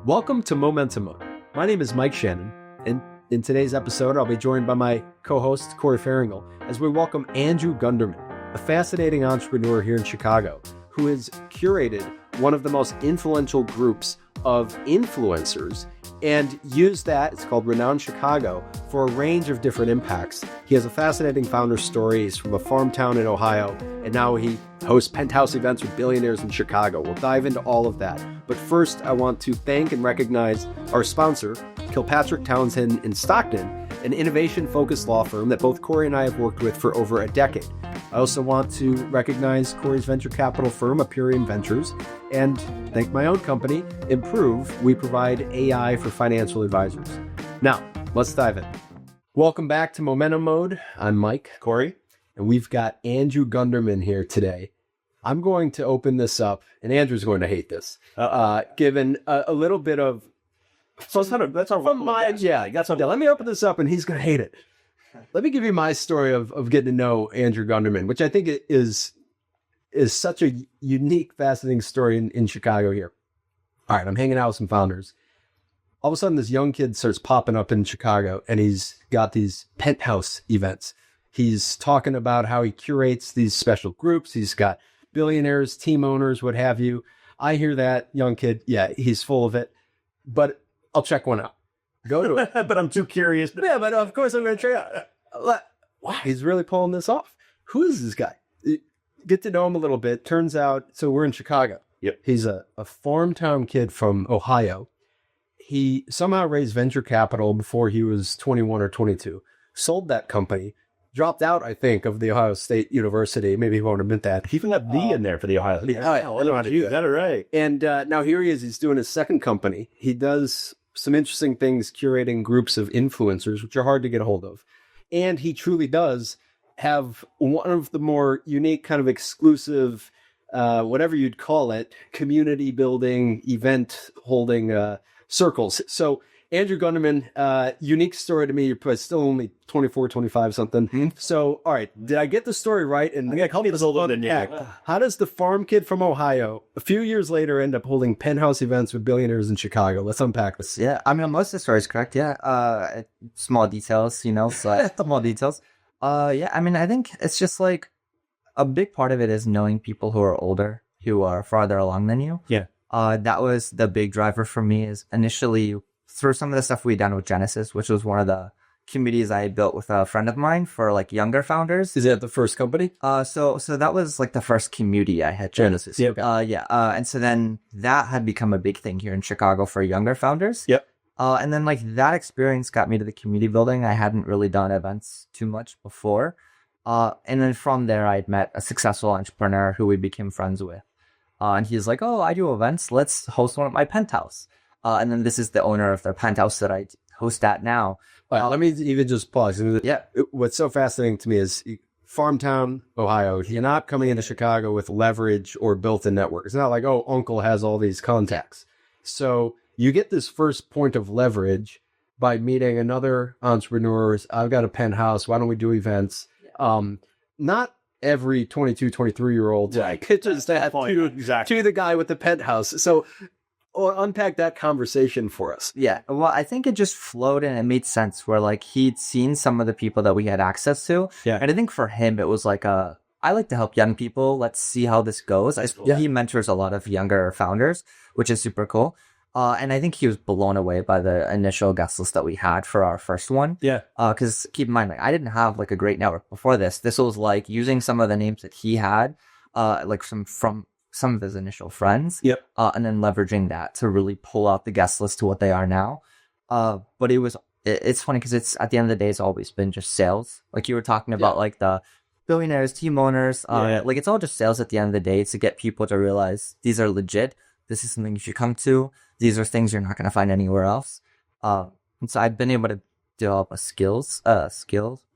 Welcome to Momentum Mode. My name is Mike Shannon, and in today's episode, I'll be joined by my co-host, Corey Ferengul, as we welcome Andrew Gunderman, a fascinating entrepreneur here in Chicago, who has curated one of the most influential groups of influencers and used that, it's called Renowned Chicago, for a range of different impacts. He has a fascinating founder story. He's from a farm town in Ohio, and now he hosts penthouse events with billionaires in Chicago. We'll dive into all of that. But first, I want to thank and recognize our sponsor, Kilpatrick Townsend in Stockton, an innovation-focused law firm that both Corey and I have worked with for over a decade. I also want to recognize Corey's venture capital firm, Aperion Ventures, and thank my own company, Improve. We provide AI for financial advisors. Now, let's dive in. Welcome back to Momentum Mode. I'm Mike, Corey, and we've got Andrew Gunderman here today. I'm going to open this up, and Andrew's going to hate this, given a little bit of... So that's our from my, yeah, that's what, let me open this up, and he's going to hate it. Let me give you my story of getting to know Andrew Gunderman, which I think is such a unique, fascinating story in Chicago here. All right, I'm hanging out with some founders. All of a sudden, this young kid starts popping up in Chicago, and he's got these penthouse events. He's talking about how he curates these special groups. He's got billionaires, team owners, what have you. I hear that young kid. Yeah, he's full of it, but I'll check one out. Go to it. But I'm too curious. Yeah, but of course I'm going to try out. Wow, he's really pulling this off. Who is this guy? Get to know him a little bit. Turns out, so we're in Chicago. Yep. He's a farm town kid from Ohio. He somehow raised venture capital before he was 21 or 22. Sold that company. Dropped out, I think, of the Ohio State University. Maybe he won't admit that. He even got the in there for the Ohio. I don't know how to do that. Right. And now here he is. He's doing his second company. He does some interesting things, curating groups of influencers, which are hard to get a hold of. And he truly does have one of the more unique, kind of exclusive, whatever you'd call it, community building, event holding circles. So Andrew Gunderman, unique story to me. You're still only 24, 25 something. Mm-hmm. So, all right, did I get the story right? And I'm going to call me this older than you. How does the farm kid from Ohio, a few years later, end up holding penthouse events with billionaires in Chicago? Let's unpack this. Yeah, I mean, most of the story is correct. Yeah, small details, so small details. Yeah, I mean, I think it's just like a big part of it is knowing people who are older, who are farther along than you. Yeah. That was the big driver for me. Is initially through some of the stuff we done with Genesis, which was one of the communities I built with a friend of mine for like younger founders. Is that the first company? So that was like the first community I had. Genesis. Yep. And so then that had become a big thing here in Chicago for younger founders. Yep. And then like that experience got me to the community building. I hadn't really done events too much before. And then from there, I'd met a successful entrepreneur who we became friends with. And he's like, oh, I do events. Let's host one at my penthouse. And then this is the owner of the penthouse that I host at now. All right, let me even just pause. Yeah. What's so fascinating to me is Farmtown, Ohio. You're not coming into Chicago with leverage or built-in network. It's not like, oh, uncle has all these contacts. So you get this first point of leverage by meeting another entrepreneur. I've got a penthouse. Why don't we do events? Not every 22, 23-year-old pitches that to the guy with the penthouse. So unpack that conversation for us. Yeah. Well, I think it just flowed and it made sense where like he'd seen some of the people that we had access to. Yeah. And I think for him, it was like I like to help young people. Let's see how this goes. He mentors a lot of younger founders, which is super cool. And I think he was blown away by the initial guest list that we had for our first one. Yeah. Because keep in mind, like I didn't have like a great network before this. This was like using some of the names that he had, like from some of his initial friends. Yep. And then leveraging that to really pull out the guest list to what they are now. But it's funny because it's at the end of the day, it's always been just sales. Like you were talking about, like the billionaires, team owners. Like it's all just sales at the end of the day to get people to realize these are legit. This is something you should come to. These are things you're not going to find anywhere else. And so I've been able to develop a skills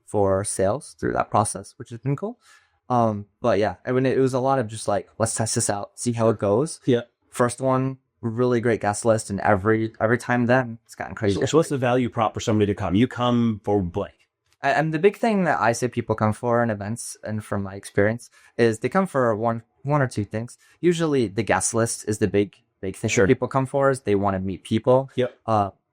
for sales through that process, which has been cool. But yeah, I mean, it was a lot of just like, let's test this out, see how it goes. Yeah. First one, really great guest list. And every time then it's gotten crazy. So what's the value prop for somebody to come? You come for blank. And the big thing that I say people come for in events, and from my experience, is they come for one or two things. Usually the guest list is the big big thing Sure. people come for is they want to meet people. Yep.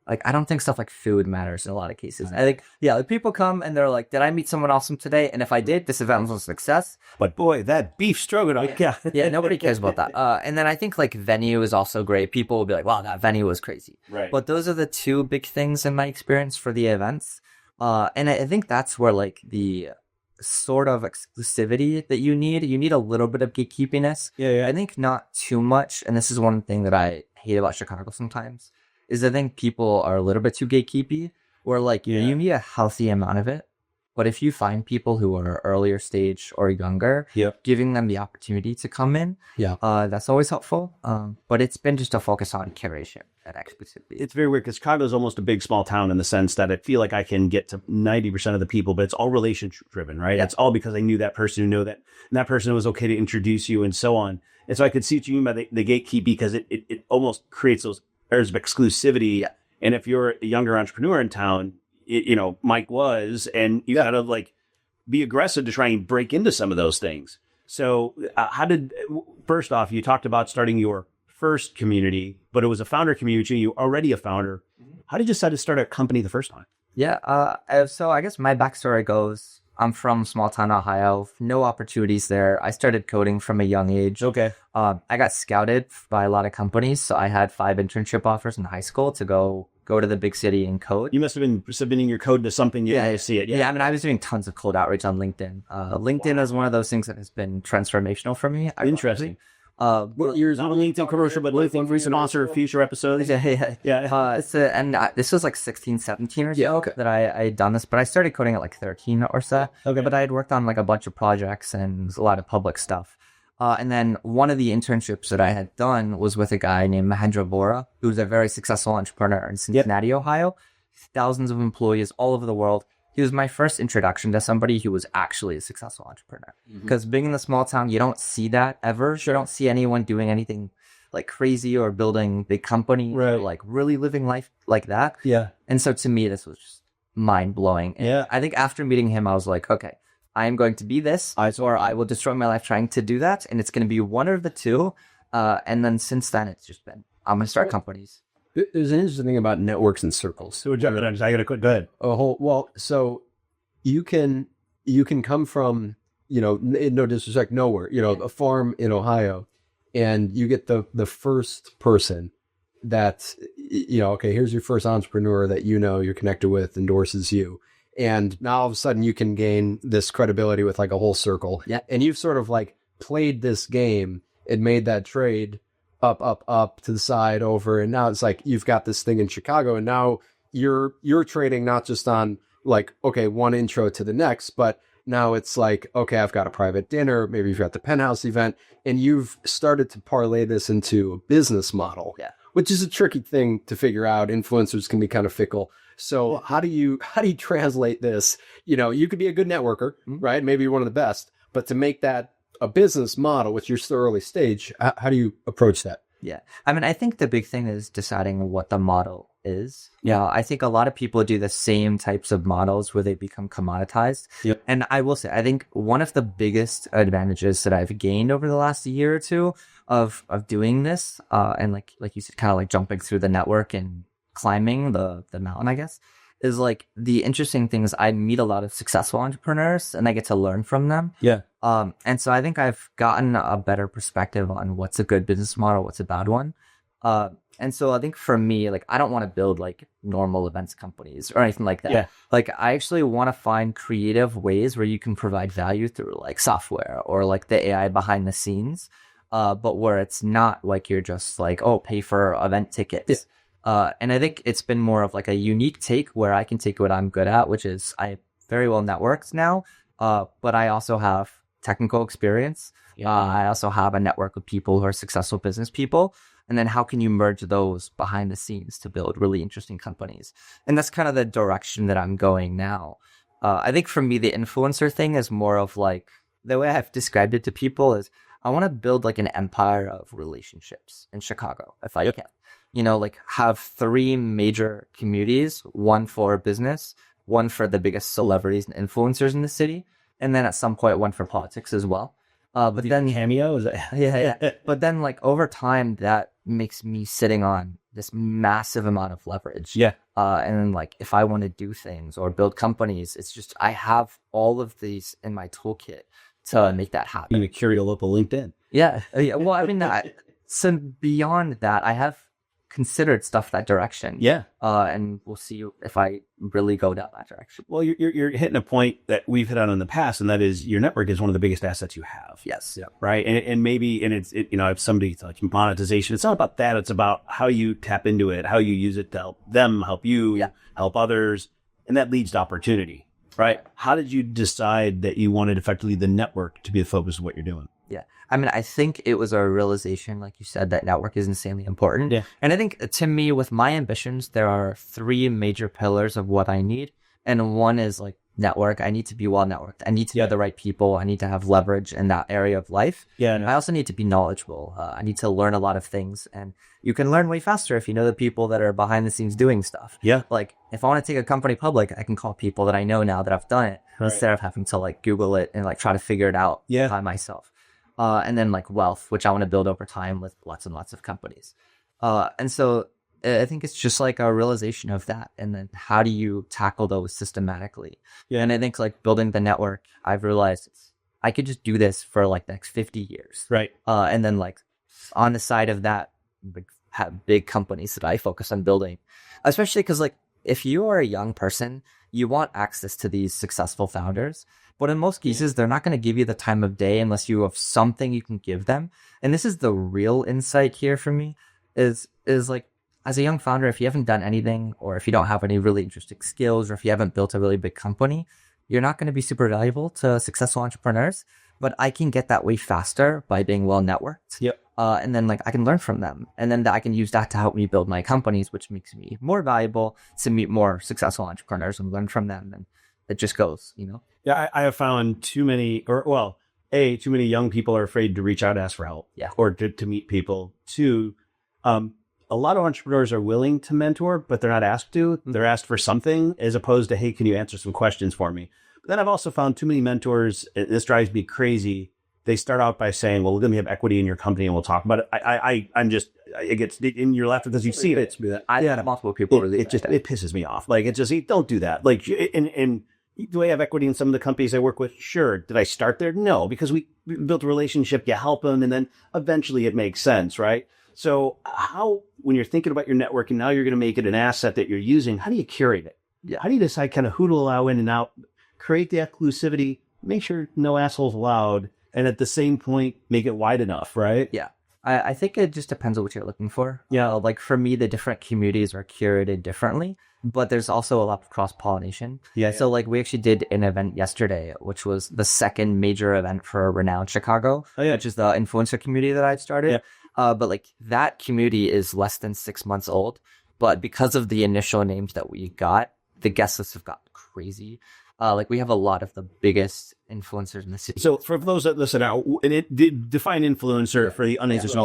Like, I don't think stuff like food matters in a lot of cases. I think, like people come and they're like, did I meet someone awesome today? And if I did, this event was a success. But boy, that beef stroganoff. Yeah. Yeah, nobody cares about that. And then I think like venue is also great. People will be like, wow, that venue was crazy. Right. But those are the two big things in my experience for the events. And I think that's where like the sort of exclusivity that you need a little bit of gatekeepiness. Yeah. I think not too much. And this is one thing that I hate about Chicago sometimes is I think people are a little bit too gatekeepy, where like you need a healthy amount of it. But if you find people who are earlier stage or younger, giving them the opportunity to come in, that's always helpful. But it's been just a focus on curation and exclusivity. It's very weird because Chicago is almost a big small town in the sense that I feel like I can get to 90% of the people, but it's all relationship driven, right? It's all because I knew that person who knew that, and that person was okay to introduce you and so on. And so I could see what you mean by the gatekeep, because it almost creates those areas of exclusivity. Yeah. And if you're a younger entrepreneur in town, Mike was, and you got to like be aggressive to try and break into some of those things. So first off, you talked about starting your first community, but it was a founder community. You were already a founder. How did you decide to start a company the first time? Yeah. So I guess my backstory goes, I'm from small town Ohio, no opportunities there. I started coding from a young age. Okay. I got scouted by a lot of companies. So I had 5 internship offers in high school to go to the big city and code. You must have been submitting your code to something. You see it. Yeah. I mean, I was doing tons of cold outreach on LinkedIn. LinkedIn is one of those things that has been transformational for me. Interesting. What years not only LinkedIn commercial, but LinkedIn recent sponsor future episodes. Yeah. This was like 16, 17 or so that I had done this, but I started coding at like 13 or so. Okay. But I had worked on like a bunch of projects and a lot of public stuff. And then one of the internships that I had done was with a guy named Mahendra Vora, who's a very successful entrepreneur in Cincinnati, Ohio. Thousands of employees all over the world. He was my first introduction to somebody who was actually a successful entrepreneur. Because being in the small town, you don't see that ever. You don't see anyone doing anything like crazy or building big companies or like really living life like that. Yeah. And so to me, this was just mind blowing. Yeah. I think after meeting him, I was like, okay, I am going to be this, or I will destroy my life trying to do that. And it's going to be one of the two. And then since then, it's just been, I'm going to start companies. There's an interesting thing about networks and circles. So I got to quit. Go ahead. So you can come from, no disrespect, nowhere, a farm in Ohio, and you get the first person that, okay, here's your first entrepreneur that you're connected with, endorses you. And now all of a sudden you can gain this credibility with like a whole circle. Yeah. And you've sort of like played this game and made that trade up to the side over. And now it's like, you've got this thing in Chicago, and now you're trading not just on like, okay, one intro to the next, but now it's like, okay, I've got a private dinner. Maybe you've got the penthouse event, and you've started to parlay this into a business model, which is a tricky thing to figure out. Influencers can be kind of fickle. So how do you translate this? You could be a good networker, right? Maybe you're one of the best, but to make that a business model, which you're still early stage, how do you approach that? Yeah. I mean, I think the big thing is deciding what the model is. Yeah. I think a lot of people do the same types of models where they become commoditized. Yep. And I will say, I think one of the biggest advantages that I've gained over the last year or two of doing this, and like you said, kind of like jumping through the network and climbing the mountain, I guess, is like the interesting thing is I meet a lot of successful entrepreneurs and I get to learn from them. Yeah. And so I think I've gotten a better perspective on what's a good business model, what's a bad one. And so I think for me, like, I don't want to build like normal events companies or anything like that. Yeah. Like, I actually want to find creative ways where you can provide value through like software or like the AI behind the scenes. But where it's not like you're just like, oh, pay for event tickets. Yeah. And I think it's been more of like a unique take where I can take what I'm good at, which is I very well networked now. But I also have technical experience. Yeah. I also have a network of people who are successful business people. And then how can you merge those behind the scenes to build really interesting companies? And that's kind of the direction that I'm going now. I think for me, the influencer thing is more of like, the way I've described it to people is I want to build like an empire of relationships in Chicago, if I can. Like have 3 major communities, one for business, one for the biggest celebrities and influencers in the city, and then at some point one for politics as well. But then cameo is that? Yeah. But then like over time that makes me sitting on this massive amount of leverage. Yeah. And then like if I want to do things or build companies, it's just I have all of these in my toolkit to make that happen. You curate a local LinkedIn. Yeah. Well, I mean, so beyond that, I have considered stuff that direction. Yeah. And we'll see if I really go down that direction. Well, you're hitting a point that we've hit on in the past, and that is your network is one of the biggest assets you have. Yes. Yeah. Right. And maybe, if somebody like monetization, it's not about that. It's about how you tap into it, how you use it to help them, help you, help others. And that leads to opportunity. Right. How did you decide that you wanted effectively the network to be the focus of what you're doing? Yeah. I mean, I think it was a realization, like you said, that network is insanely important. Yeah. And I think to me, with my ambitions, there are 3 major pillars of what I need. And one is like network. I need to be well networked. I need to know the right people. I need to have leverage in that area of life. Yeah. I also need to be knowledgeable. I need to learn a lot of things. And you can learn way faster if you know the people that are behind the scenes doing stuff. Yeah. Like if I want to take a company public, I can call people that I know now that have done it instead of having to like Google it and like try to figure it out by myself. And then like wealth, which I want to build over time with lots and lots of companies. And so I think it's just like a realization of that. And then how do you tackle those systematically? Yeah. And I think like building the network, I've realized I could just do this for like the next 50 years. Right. And then like on the side of that, have big companies that I focus on building, especially because like if you are a young person, you want access to these successful founders. But in most cases, they're not going to give you the time of day unless you have something you can give them. And this is the real insight here for me is like, as a young founder, if you haven't done anything or if you don't have any really interesting skills or if you haven't built a really big company, you're not going to be super valuable to successful entrepreneurs. But I can get that way faster by being well networked. Yep. And then like I can learn from them. And then I can use that to help me build my companies, which makes me more valuable to meet more successful entrepreneurs and learn from them. And it just goes, Yeah, I have found too many young people are afraid to reach out and ask for help. Yeah. Or to meet people. 2, a lot of entrepreneurs are willing to mentor, but they're not asked to. They're asked for something as opposed to, hey, can you answer some questions for me? But then I've also found too many mentors, and this drives me crazy. They start out by saying, well, let me have equity in your company and we'll talk about it. It gets in your laughter because you see it. I had multiple people it pisses me off. Like, don't do that. Like, and do I have equity in some of the companies I work with? Sure. Did I start there? No, because we built a relationship, you help them, and then eventually it makes sense, right? So when you're thinking about your network and now you're going to make it an asset that you're using, how do you curate it? Yeah. How do you decide kind of who to allow in and out, create the exclusivity, make sure no assholes allowed, and at the same point, make it wide enough, right? Yeah. I think it just depends on what you're looking for. Yeah. Like for me, the different communities are curated differently, but there's also a lot of Yeah. cross-pollination. So like we actually did an event yesterday, which was the second major event for Renowned Chicago, which is the influencer community that I'd started. Yeah. But like that community is less than 6 months old. But because of the initial names that we got, the guest lists have gotten crazy. Like we have a lot of the biggest influencers in the city. So for those that listen out, define influencer for the uninterested.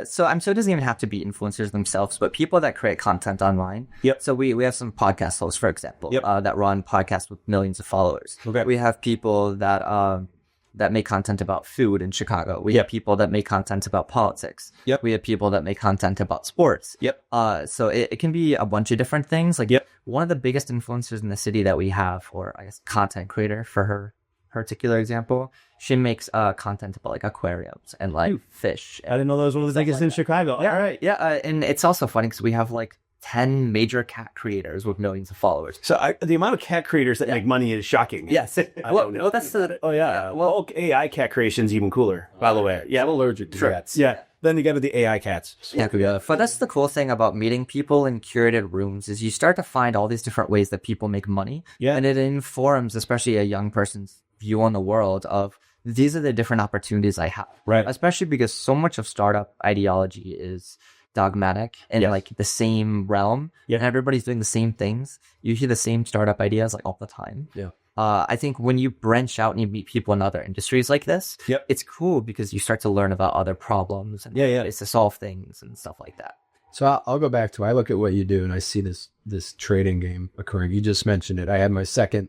So it doesn't even have to be influencers themselves, but people that create content online. Yep. So we have some podcast hosts, for example, that run podcasts with millions of followers. Okay. We have people that make content about food in Chicago. We have people that make content about politics. Yep. We have people that make content about sports. Yep. So it can be a bunch of different things. Like one of the biggest influencers in the city that we have, or I guess content creator for her particular example, she makes content about like aquariums and like fish. I didn't know that was one of the biggest in Chicago. Yeah. All right. Yeah. And it's also funny because we have like 10 major cat creators with millions of followers. So the amount of cat creators that make money is shocking. Yes. Well, that's the... Oh, yeah. Well, AI cat creation is even cooler, by the way. Yeah. I'm allergic to cats. Yeah. Then you get the AI cats. Yeah, but that's the cool thing about meeting people in curated rooms is you start to find all these different ways that people make money. Yeah. And it informs, especially a young person's view on the world of these are the different opportunities I have. Right. Especially because so much of startup ideology is dogmatic and like the same realm and everybody's doing the same things. You hear the same startup ideas like all the time. Yeah. I think when you branch out and you meet people in other industries like this, it's cool because you start to learn about other problems and ways to solve things and stuff like that. So I'll go back to, I look at what you do and I see this trading game occurring. You just mentioned it. I had my second,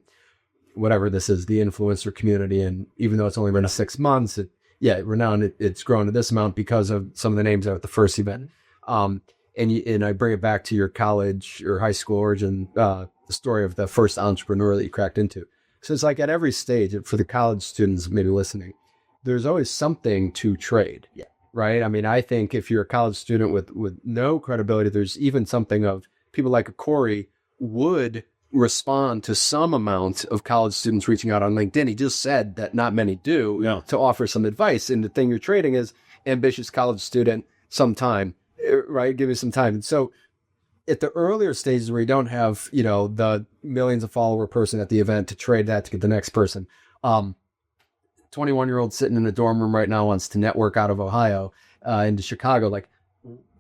whatever this is, the influencer community. And even though it's only been 6 months, renowned. It's grown to this amount because of some of the names out at the first event. And I bring it back to your college or high school origin, the story of the first entrepreneur that you cracked into. So it's like at every stage, for the college students maybe listening, there's always something to trade. Yeah. Right. I mean, I think if you're a college student with no credibility, there's even something of people like a Corey would respond to some amount of college students reaching out on LinkedIn. He just said that not many do to offer some advice. And the thing you're trading is ambitious college student, some time, right? Give me some time. And so at the earlier stages where you don't have, the millions of follower person at the event to trade that to get the next person, 21-year-old sitting in a dorm room right now wants to network out of Ohio into Chicago. Like,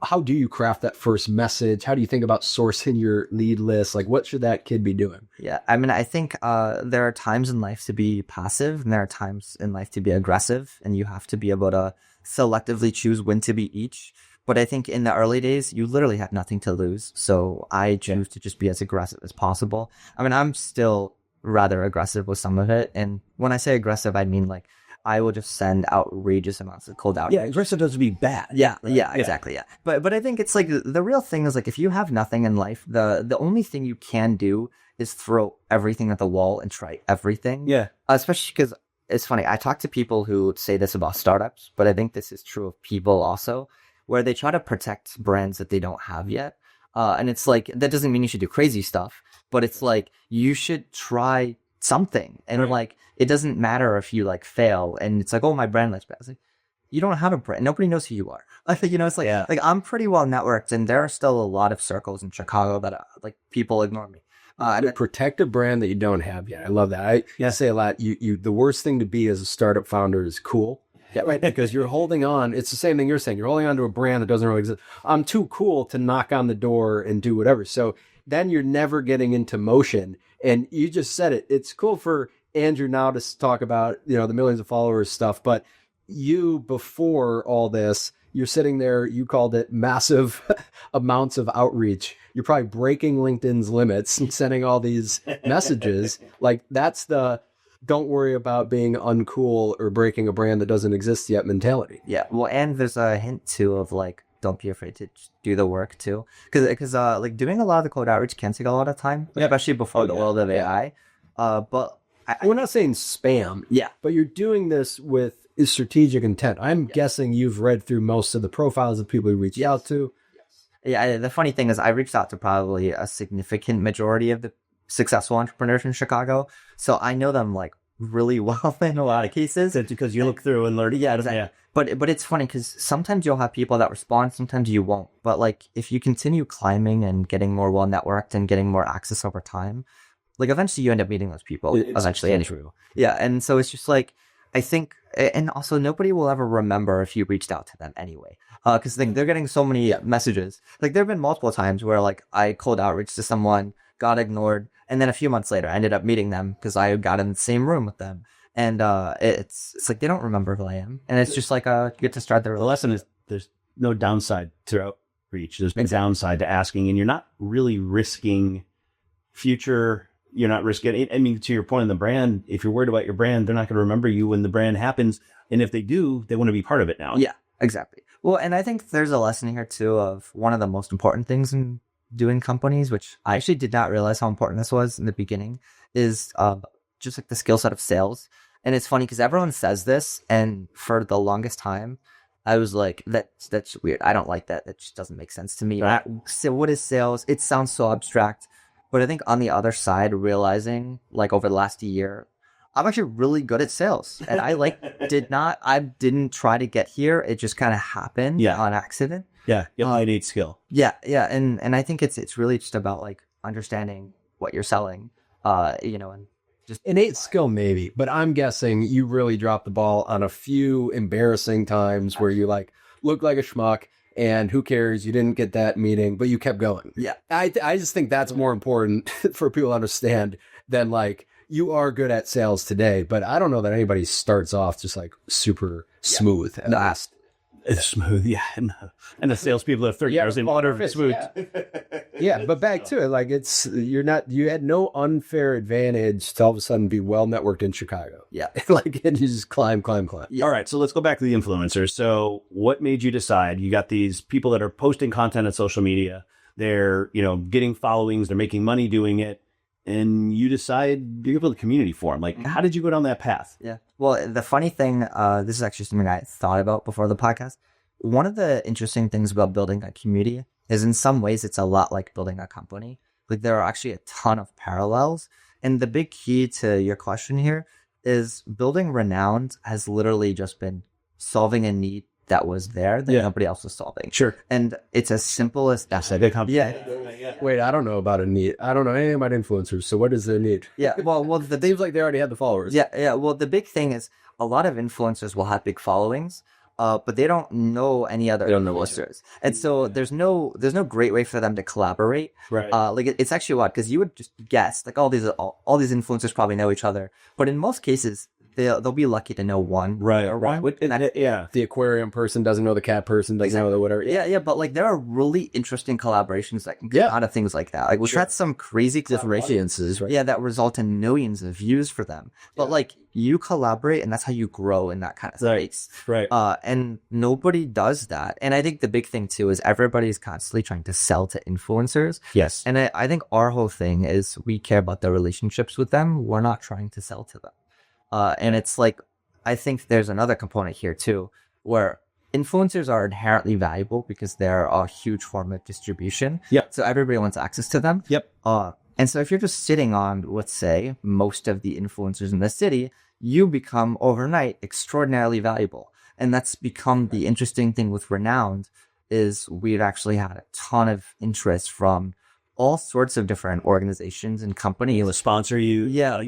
how do you craft that first message? How do you think about sourcing your lead list? Like, what should that kid be doing? Yeah, I mean, I think there are times in life to be passive and there are times in life to be aggressive, and you have to be able to selectively choose when to be each. But I think in the early days, you literally have nothing to lose. So I choose to just be as aggressive as possible. I mean, I'm still rather aggressive with some of it. And when I say aggressive, I mean like I will just send outrageous amounts of cold outreach. Yeah, aggressive doesn't be bad. Yeah, right? Yeah, exactly. Yeah. But I think it's like the real thing is like if you have nothing in life, the only thing you can do is throw everything at the wall and try everything. Yeah. Especially because it's funny. I talk to people who say this about startups, but I think this is true of people also, where they try to protect brands that they don't have yet. And it's like, that doesn't mean you should do crazy stuff, but it's like, you should try something. And like, it doesn't matter if you like fail and it's like, oh, my brand looks bad. It's like, you don't have a brand. Nobody knows who you are. It's like, like I'm pretty well networked and there are still a lot of circles in Chicago that like people ignore me. Protect a brand that you don't have yet. I love that. I say a lot. The worst thing to be as a startup founder is cool. Yeah, right. Because you're holding on. It's the same thing you're saying. You're holding on to a brand that doesn't really exist. I'm too cool to knock on the door and do whatever. So then you're never getting into motion. And you just said it. It's cool for Andrew now to talk about, the millions of followers stuff. But you, before all this, you're sitting there, you called it massive amounts of outreach. You're probably breaking LinkedIn's limits and sending all these messages. Like that's the don't worry about being uncool or breaking a brand that doesn't exist yet mentality. Yeah. Well, and there's a hint too of like, don't be afraid to do the work too. Cause like doing a lot of the cold outreach can take a lot of time, especially before the world of AI. But we're not saying spam. Yeah. But you're doing this with strategic intent. I'm guessing you've read through most of the profiles of people you reach out to. Yeah. The funny thing is I reached out to probably a significant majority of the successful entrepreneurs in Chicago. So I know them like really well in a lot of cases. That's because you look through and learn. Yeah, exactly. Yeah. But it's funny because sometimes you'll have people that respond, sometimes you won't. But like if you continue climbing and getting more well networked and getting more access over time, like eventually you end up meeting those people. It's true. Yeah. And so it's just like, I think, and also nobody will ever remember if you reached out to them anyway. Because they're getting so many messages. Like there have been multiple times where like I cold outreach to someone, got ignored, and then a few months later I ended up meeting them because I got in the same room with them. And it's like they don't remember who I am. And it's just like you get to start the lesson is there's no downside to outreach. There's no downside to asking, and you're not really risking future. You're not risking. I mean, to your point on the brand, if you're worried about your brand, they're not going to remember you when the brand happens. And if they do, they want to be part of it now. Yeah, exactly. Well, and I think there's a lesson here too of one of the most important things in doing companies, which I actually did not realize how important this was in the beginning, is just like the skill set of sales. And it's funny because everyone says this, and for the longest time, I was like, that's weird. I don't like that. That just doesn't make sense to me. So what is sales? It sounds so abstract. But I think on the other side, realizing like over the last year, I'm actually really good at sales. And I didn't try to get here. It just kind of happened on accident. Yeah. You have innate skill. Yeah. Yeah. And I think it's really just about like understanding what you're selling, and just innate skill maybe, but I'm guessing you really dropped the ball on a few embarrassing times where you like look like a schmuck. And who cares? You didn't get that meeting, but you kept going. Yeah. I just think that's more important for people to understand than like, you are good at sales today, but I don't know that anybody starts off just like super smooth. It's smooth, yeah. And the salespeople at 30 hours in water smooth. Yeah, but back to it, like you had no unfair advantage to all of a sudden be well networked in Chicago. Yeah. Like, and you just climb. All right, so let's go back to the influencers. So what made you decide? You got these people that are posting content on social media. They're, getting followings. They're making money doing it. And you decide you're build a community for them. Like, how did you go down that path? Yeah. Well, the funny thing, this is actually something I thought about before the podcast. One of the interesting things about building a community is in some ways it's a lot like building a company. Like there are actually a ton of parallels. And the big key to your question here is building Renowned has literally just been solving a need that was there that nobody else was solving. Sure. And it's as simple as that. That's a big company. Yeah. Wait, I don't know about a need. I don't know anything about influencers. So what is their need? Yeah. Well, It seems like they already had the followers. Yeah. Well, the big thing is a lot of influencers will have big followings, but they don't know any other influencers. And so there's no great way for them to collaborate. Right. Like it's actually odd because you would just guess like all these influencers probably know each other, but in most cases they'll be lucky to know one. Right. Or one. The aquarium person doesn't know the cat person, doesn't know the whatever. Yeah. But like there are really interesting collaborations that can come out of things like that. Like we've had some crazy differentiations, right? Yeah, that result in millions of views for them. But like you collaborate and that's how you grow in that kind of space. Right. And nobody does that. And I think the big thing too is everybody's constantly trying to sell to influencers. Yes. And I think our whole thing is we care about the relationships with them. We're not trying to sell to them. And it's like, I think there's another component here too, where influencers are inherently valuable because they're a huge form of distribution. Yep. So everybody wants access to them. Yep. And so if you're just sitting on, let's say, most of the influencers in the city, you become overnight extraordinarily valuable. And that's become the interesting thing with Renowned is we've actually had a ton of interest from all sorts of different organizations and companies. Will sponsor you. Yeah.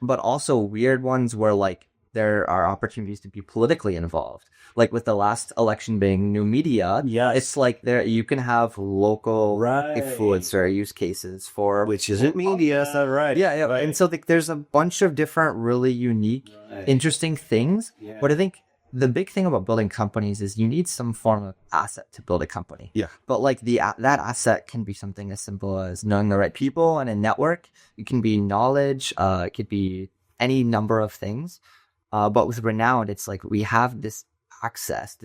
But also weird ones where like there are opportunities to be politically involved. Like with the last election being new media, it's like you can have local influencer use cases for which isn't media, is that right? Yeah. Right. And so there's a bunch of different really unique, interesting things. Yeah. But I think the big thing about building companies is you need some form of asset to build a company. Yeah. But like that asset can be something as simple as knowing the right people and a network. It can be knowledge. It could be any number of things. But with Renowned, it's like we have this access,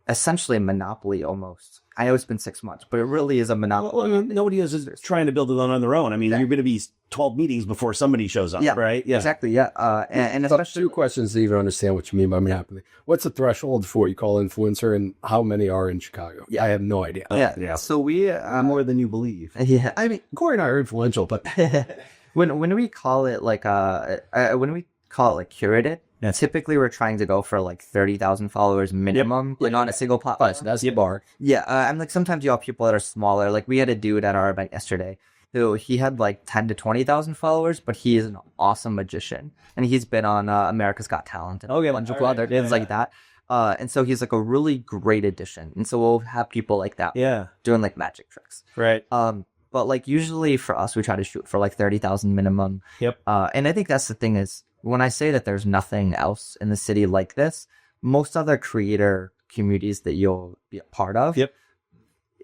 essentially a monopoly almost. I know it's been 6 months, but it really is a monopoly. Well, nobody is trying to build it on their own. I mean, you're going to be 12 meetings before somebody shows up, right? Yeah, exactly. Yeah. And especially 2 questions to even understand what you mean by monopoly. What's the threshold for what you call influencer and how many are in Chicago? Yeah. I have no idea. Yeah. So we, more than you believe. Yeah. I mean, Corey and I are influential, but when we call it like, curated, typically we're trying to go for like 30,000 followers minimum, on a single platform. So that's the bar. Yeah. I'm like, sometimes you have people that are smaller. Like we had a dude at our event yesterday who he had like 10 to 20,000 followers, but he is an awesome magician. And he's been on America's Got Talent and a bunch of other things like that. And so he's like a really great addition. And so we'll have people like that doing like magic tricks. Right. But like usually for us, we try to shoot for like 30,000 minimum. Yep. And I think that's the thing is when I say that there's nothing else in the city like this, most other creator communities that you'll be a part of. Yep.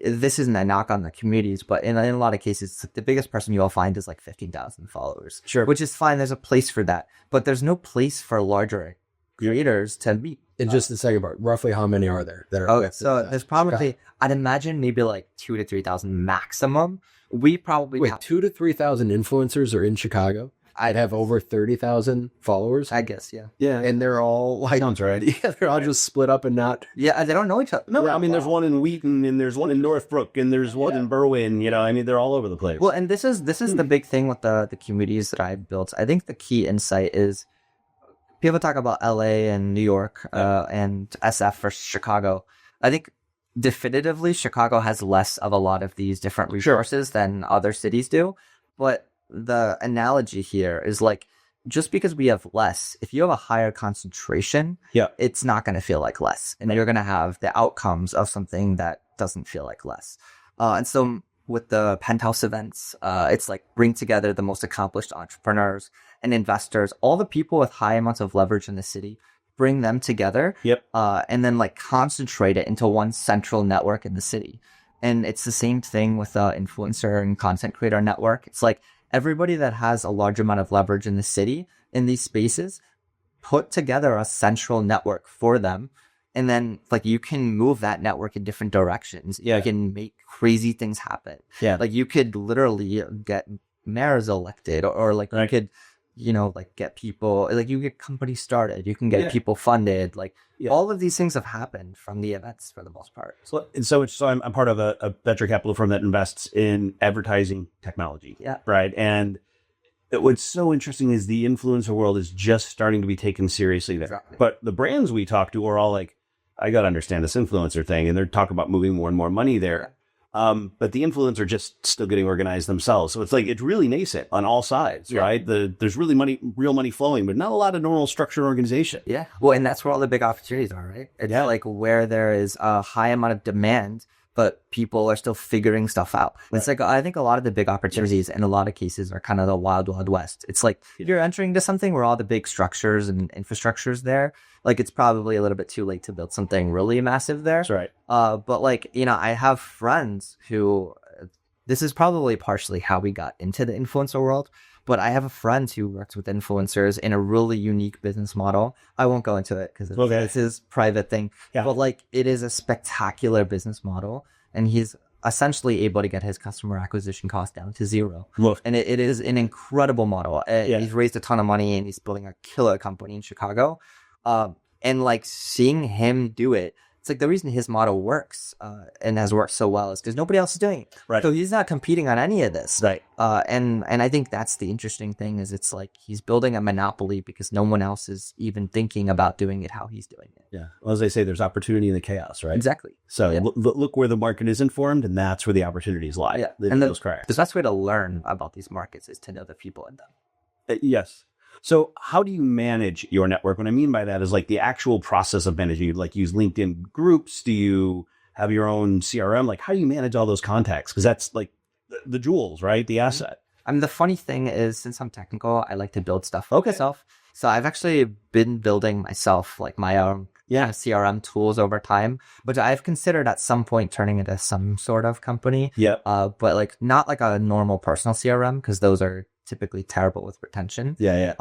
This isn't a knock on the communities, but in a lot of cases, the biggest person you'll find is like 15,000 followers. Sure. Which is fine. There's a place for that. But there's no place for larger creators to meet. In just the second part, roughly how many are there that are? So there's probably, I'd imagine maybe like 2,000 to 3,000 maximum. We probably 2,000 to 3,000 influencers are in Chicago. I'd have over 30,000 followers. I guess, yeah. Yeah. And they're all like, sounds right. Yeah, they're all just split up and not. Yeah, they don't know each other. No, I mean, there's one in Wheaton and there's one in Northbrook and there's one in Berwyn, I mean, they're all over the place. Well, and this is the big thing with the communities that I've built. I think the key insight is people talk about LA and New York and SF versus Chicago. I think definitively Chicago has less of a lot of these different resources than other cities do. But the analogy here is like, just because we have less, if you have a higher concentration, it's not going to feel like less. And you're going to have the outcomes of something that doesn't feel like less. And so with the penthouse events, it's like bring together the most accomplished entrepreneurs and investors, all the people with high amounts of leverage in the city, bring them together. Yep. And then like concentrate it into one central network in the city. And it's the same thing with the influencer and content creator network. It's like everybody that has a large amount of leverage in the city in these spaces, put together a central network for them. And then like you can move that network in different directions. Yeah. You can make crazy things happen. Yeah. Like you could literally get mayors elected or like you could, like get people, like you get companies started, you can get people funded. Like all of these things have happened from the events for the most part. So I'm part of a venture capital firm that invests in advertising technology. Yeah. Right. And what's so interesting is the influencer world is just starting to be taken seriously there. Exactly. But the brands we talk to are all like, I got to understand this influencer thing. And they're talking about moving more and more money there. But the influencers are just still getting organized themselves. So it's like, it's really nascent on all sides, right? There's really real money flowing, but not a lot of normal structured organization. Yeah. Well, and that's where all the big opportunities are, right? It's like where there is a high amount of demand, but people are still figuring stuff out. Right. It's like, I think a lot of the big opportunities in a lot of cases are kind of the wild, wild west. It's like you're entering into something where all the big structures and infrastructures there, like it's probably a little bit too late to build something really massive there. That's right. But like, I have friends who, this is probably partially how we got into the influencer world, but I have a friend who works with influencers in a really unique business model. I won't go into it because it's his private thing. Yeah. But like, it is a spectacular business model, and he's essentially able to get his customer acquisition cost down to zero. And it is an incredible model. He's raised a ton of money and he's building a killer company in Chicago. And like seeing him do it, it's like the reason his model works and has worked so well is because nobody else is doing it. Right. So he's not competing on any of this. Right. And I think that's the interesting thing is it's like he's building a monopoly because no one else is even thinking about doing it how he's doing it. Yeah. Well, as they say, there's opportunity in the chaos, right? Exactly. So look where the market is informed, and that's where the opportunities lie. Yeah. And the best way to learn about these markets is to know the people in them. Yes. So how do you manage your network? What I mean by that is like the actual process of managing. You like use LinkedIn groups? Do you have your own CRM? Like how do you manage all those contacts? Because that's like the jewels, right? The asset. The funny thing is, since I'm technical, I like to build stuff for myself. So I've actually been building myself like my own CRM tools over time, but I've considered at some point turning it into some sort of company. Yeah. But like not like a normal personal CRM because those are typically terrible with retention. Yeah.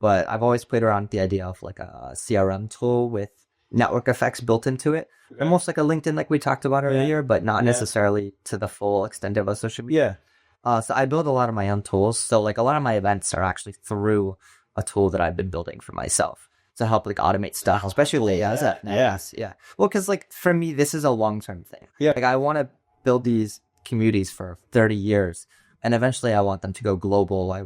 But I've always played around with the idea of like a CRM tool with network effects built into it. Okay. Almost like a LinkedIn like we talked about earlier, but not necessarily to the full extent of a social media. So I build a lot of my own tools. So like a lot of my events are actually through a tool that I've been building for myself to help like automate stuff, especially Well, because like for me, this is a long-term thing. Yeah. Like I want to build these communities for 30 years. And eventually I want them to go global. I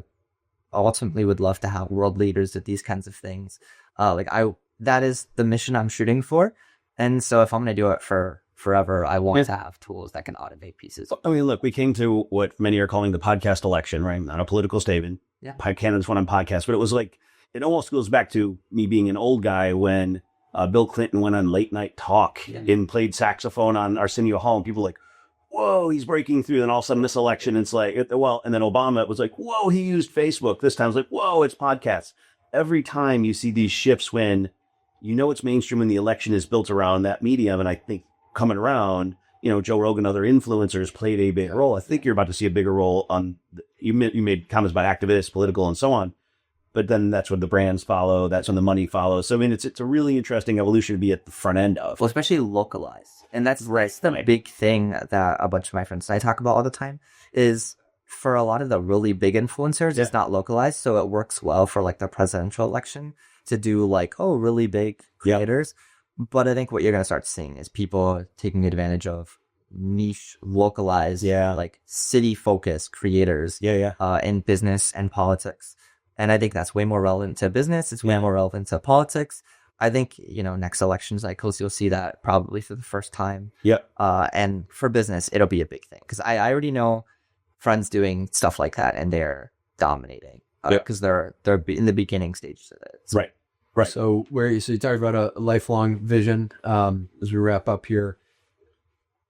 ultimately would love to have world leaders at these kinds of things. That is the mission I'm shooting for. And so if I'm going to do it for forever, I want to have tools that can automate pieces. I mean, look, we came to what many are calling the podcast election, right? Not a political statement. Yeah. Candidates went on podcasts, but it was like, it almost goes back to me being an old guy when Bill Clinton went on late night talk and played saxophone on Arsenio Hall, and people were like, whoa, he's breaking through. Then all of a sudden this election, it's like, and then Obama was like, whoa, he used Facebook. This time it's like, whoa, it's podcasts. Every time you see these shifts when it's mainstream and the election is built around that medium. And I think coming around, Joe Rogan, other influencers played a big role. I think you're about to see a bigger role you made comments about activists, political and so on. But then that's when the brands follow. That's when the money follows. So, I mean, it's a really interesting evolution to be at the front end of. Well, especially localized. And that's the big thing that a bunch of my friends and I talk about all the time is for a lot of the really big influencers, it's not localized. So it works well for like the presidential election to do like, really big creators. But I think what you're going to start seeing is people taking advantage of niche, localized, like city-focused creators in business and politics. And I think that's way more relevant to business. It's way more relevant to politics. I think, next elections, you'll see that probably for the first time. Yeah. And for business, it'll be a big thing. Because I already know friends doing stuff like that, and they're dominating. Because they're in the beginning stages of it. So. Right. So you talked about a lifelong vision as we wrap up here.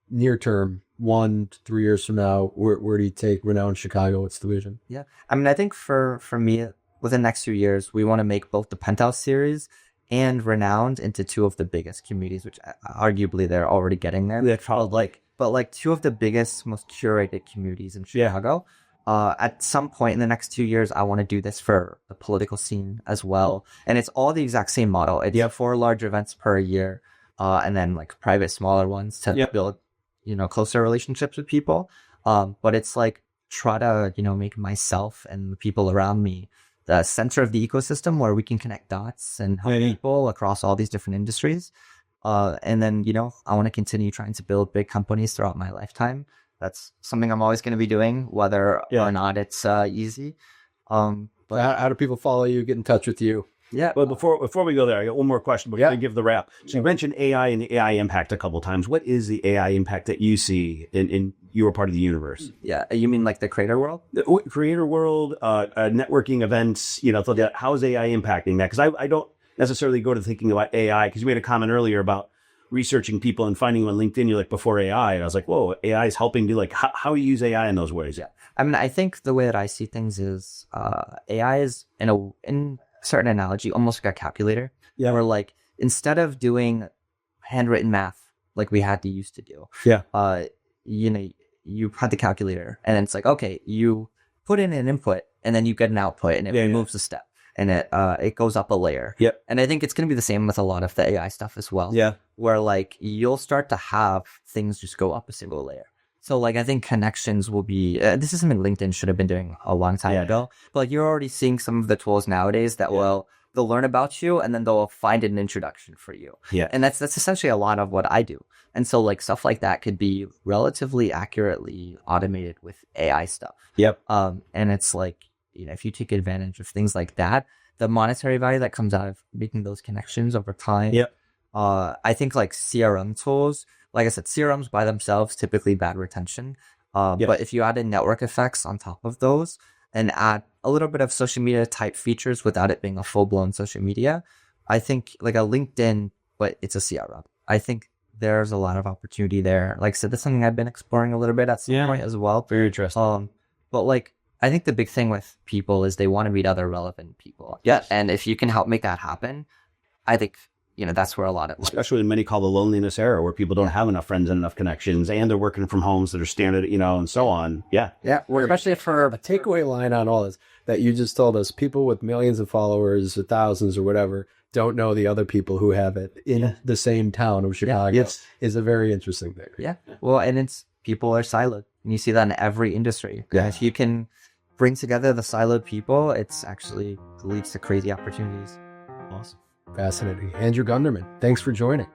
Near term, 1 to 3 years from now, where do you take? We're now in Chicago. What's the vision? Yeah. I mean, I think for me, within the next few years, we want to make both the Penthouse series and renowned into two of the biggest communities, which arguably they're already getting there. That's probably But like two of the biggest, most curated communities in Chicago. At some point in the next 2 years, I want to do this for the political scene as well. And it's all the exact same model. It's 4 large events per year, and then like private, smaller ones to build, closer relationships with people. But it's like try to, make myself and the people around me the center of the ecosystem where we can connect dots and help people across all these different industries. And then, I want to continue trying to build big companies throughout my lifetime. That's something I'm always going to be doing, whether or not it's easy. But how do people follow you, get in touch with you? Yeah. But before we go there, I got one more question before I give the wrap. So you mentioned AI and the AI impact a couple of times. What is the AI impact that you see in your part of the universe? Yeah. You mean like the creator world? The creator world, networking events, how is AI impacting that? Because I don't necessarily go to thinking about AI, because you made a comment earlier about researching people and finding them on LinkedIn. You're like, before AI. And I was like, whoa, AI is helping do like, how you use AI in those ways? Yeah. I mean, I think the way that I see things is AI is in certain analogy, almost like a calculator. Yeah. Where like, instead of doing handwritten math like we had to used to do, you had the calculator and it's like, okay, you put in an input and then you get an output and it removes a step and it goes up a layer. Yep. And I think it's going to be the same with a lot of the AI stuff as well. Yeah. Where like you'll start to have things just go up a single layer. So like I think connections will be this is something LinkedIn should have been doing a long time ago. But like you're already seeing some of the tools nowadays that they'll learn about you and then they'll find an introduction for you. Yeah. And that's essentially a lot of what I do. And so like stuff like that could be relatively accurately automated with AI stuff. Yep. And it's like, if you take advantage of things like that, the monetary value that comes out of making those connections over time. Yep. I think like CRM tools, like I said, CRMs by themselves, typically bad retention. But if you add in network effects on top of those and add a little bit of social media type features without it being a full blown social media, I think like a LinkedIn, but it's a CRM. I think there's a lot of opportunity there. Like I said, that's something I've been exploring a little bit at some point as well. Very interesting. But like, I think the big thing with people is they want to meet other relevant people. Yes. And if you can help make that happen, I think, that's where a lot of... Especially in many call the loneliness era where people don't have enough friends and enough connections and they're working from homes that are standard, and so on. Yeah. Yeah. Especially for... A takeaway line on all this that you just told us, people with millions of followers or thousands or whatever don't know the other people who have it in the same town of Chicago is a very interesting thing. Yeah. Well, and people are siloed. And you see that in every industry. Yeah. If you can bring together the siloed people, it's actually leads to crazy opportunities. Awesome. Fascinating. Andrew Gunderman, thanks for joining.